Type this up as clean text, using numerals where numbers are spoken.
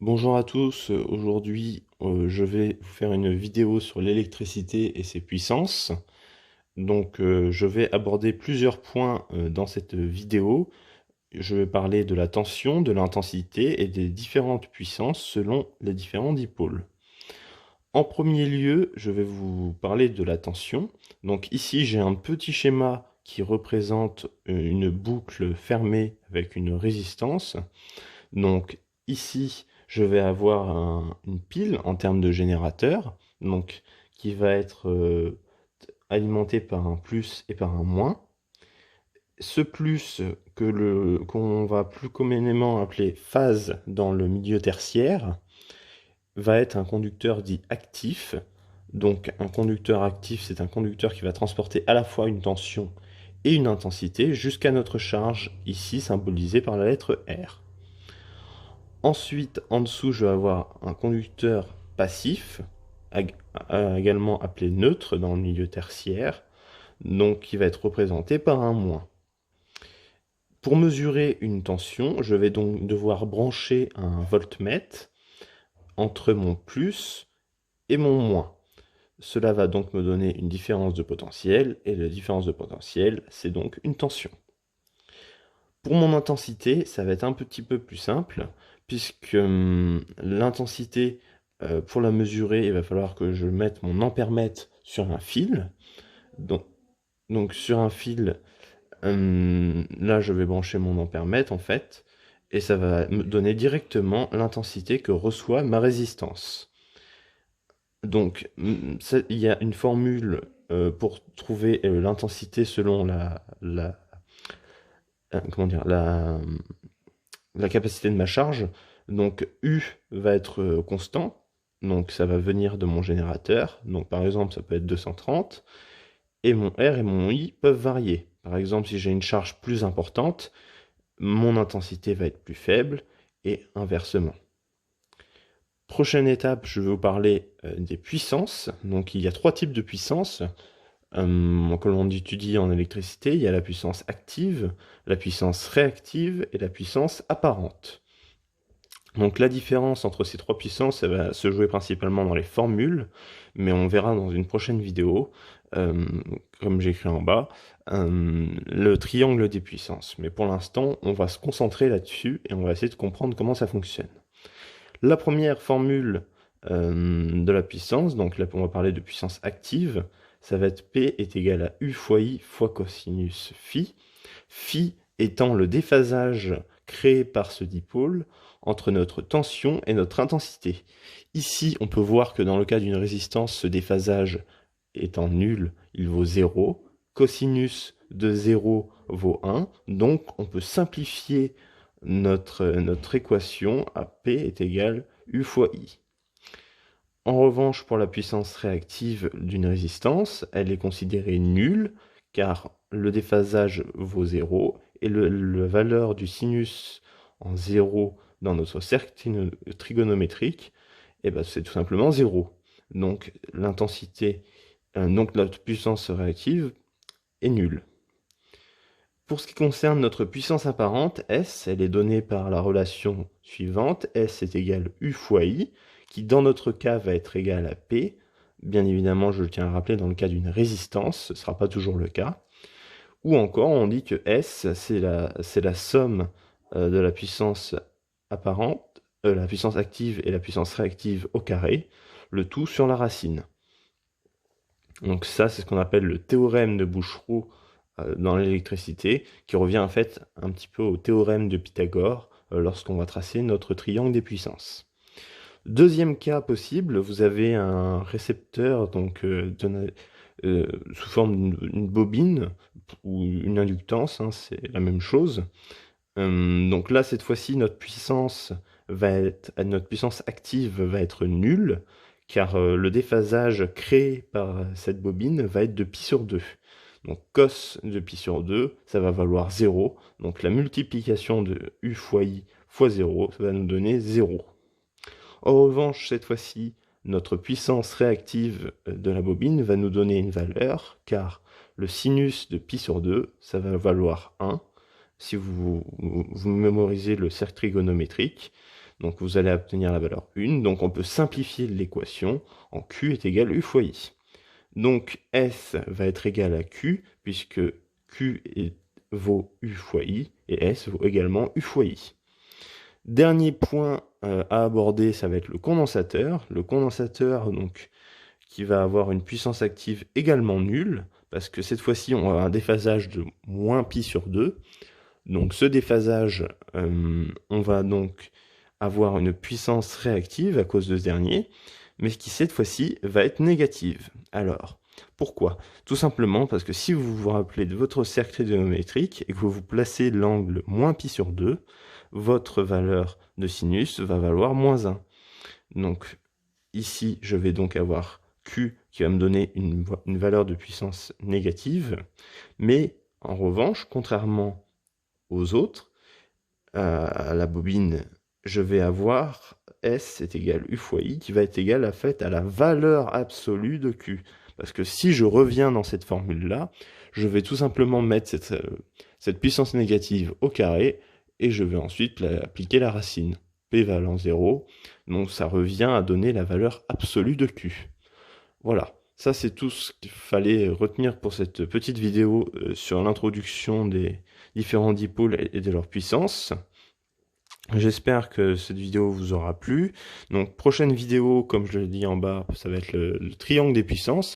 Bonjour à tous, aujourd'hui je vais vous faire une vidéo sur l'électricité et ses puissances. Je vais aborder plusieurs points dans cette vidéo. Je vais parler de la tension, de l'intensité et des différentes puissances selon les différents dipôles. En premier lieu, je vais vous parler de la tension. Donc ici j'ai un petit schéma qui représente une boucle fermée avec une résistance. Donc ici, je vais avoir une pile en termes de générateur, donc qui va être alimentée par un plus et par un moins. Ce plus qu'on va plus communément appeler phase dans le milieu tertiaire va être un conducteur dit actif. Donc un conducteur actif, c'est un conducteur qui va transporter à la fois une tension et une intensité jusqu'à notre charge, ici symbolisée par la lettre R. Ensuite, en dessous, je vais avoir un conducteur passif, également appelé neutre dans le milieu tertiaire, donc qui va être représenté par un moins. Pour mesurer une tension, je vais donc devoir brancher un voltmètre entre mon plus et mon moins. Cela va donc me donner une différence de potentiel, et la différence de potentiel, c'est donc une tension. Pour mon intensité, ça va être un petit peu plus simple, puisque l'intensité, pour la mesurer, il va falloir que je mette mon ampèremètre sur un fil. Donc, sur un fil, là je vais brancher mon ampèremètre en fait, et ça va me donner directement l'intensité que reçoit ma résistance. Donc il y a une formule pour trouver l'intensité selon comment dire, la capacité de ma charge. Donc U va être constant, donc ça va venir de mon générateur. Donc par exemple, ça peut être 230. Et mon R et mon I peuvent varier. Par exemple, si j'ai une charge plus importante, mon intensité va être plus faible et inversement. Prochaine étape, je vais vous parler des puissances. Donc il y a trois types de puissances que l'on étudie en électricité. Il y a la puissance active, la puissance réactive et la puissance apparente. Donc la différence entre ces trois puissances, elle va se jouer principalement dans les formules, mais on verra dans une prochaine vidéo, comme j'écris en bas, le triangle des puissances. Mais pour l'instant, on va se concentrer là-dessus et on va essayer de comprendre comment ça fonctionne. La première formule de la puissance, donc là on va parler de puissance active, ça va être P est égal à U fois I fois cosinus phi, phi étant le déphasage créé par ce dipôle entre notre tension et notre intensité. Ici, on peut voir que dans le cas d'une résistance, ce déphasage étant nul, il vaut 0. Cosinus de 0 vaut 1. Donc, on peut simplifier notre équation à P est égal U fois I. En revanche, pour la puissance réactive d'une résistance, elle est considérée nulle, car le déphasage vaut 0, et la valeur du sinus en 0 dans notre cercle trigonométrique, eh ben, c'est tout simplement 0. Donc l'intensité, donc notre puissance réactive est nulle. Pour ce qui concerne notre puissance apparente, S, elle est donnée par la relation suivante, S est égal à U fois I, qui dans notre cas va être égal à P. Bien évidemment, je tiens à rappeler, dans le cas d'une résistance, ce ne sera pas toujours le cas. Ou encore, on dit que S, c'est la somme de la puissance apparente, la puissance active et la puissance réactive au carré, le tout sur la racine. Donc ça, c'est ce qu'on appelle le théorème de Boucheroux dans l'électricité, qui revient en fait un petit peu au théorème de Pythagore lorsqu'on va tracer notre triangle des puissances. Deuxième cas possible, vous avez un récepteur donc sous forme d'une bobine ou une inductance, hein, c'est la même chose. Donc là, cette fois-ci, notre puissance active va être nulle, car le déphasage créé par cette bobine va être de pi sur 2. Donc cos de pi sur 2, ça va valoir 0. Donc la multiplication de U fois I fois 0, ça va nous donner 0. En revanche, cette fois-ci, notre puissance réactive de la bobine va nous donner une valeur, car le sinus de pi sur 2, ça va valoir 1, si vous mémorisez le cercle trigonométrique. Donc vous allez obtenir la valeur 1. Donc on peut simplifier l'équation en Q est égal à U fois I. Donc S va être égal à Q, puisque vaut U fois I, et S vaut également U fois I. Dernier point à aborder, ça va être le condensateur. Le condensateur, donc, qui va avoir une puissance active également nulle, parce que cette fois-ci, on a un déphasage de moins pi sur 2. Donc ce déphasage, on va donc avoir une puissance réactive à cause de ce dernier, mais qui cette fois-ci va être négative. Alors, pourquoi? Tout simplement parce que si vous vous rappelez de votre cercle trigonométrique et que vous placez l'angle moins pi sur 2, votre valeur de sinus va valoir moins 1. Donc ici, je vais donc avoir Q qui va me donner une valeur de puissance négative, mais en revanche, contrairement aux autres, à la bobine, je vais avoir S est égal U fois I qui va être égal à la valeur absolue de Q. Parce que si je reviens dans cette formule-là, je vais tout simplement mettre cette puissance négative au carré et je vais ensuite appliquer la racine. P valant 0, donc ça revient à donner la valeur absolue de Q. Voilà, ça c'est tout ce qu'il fallait retenir pour cette petite vidéo sur l'introduction des différents dipôles et de leur puissance. J'espère que cette vidéo vous aura plu. Donc prochaine vidéo, comme je le dis en bas, ça va être le triangle des puissances.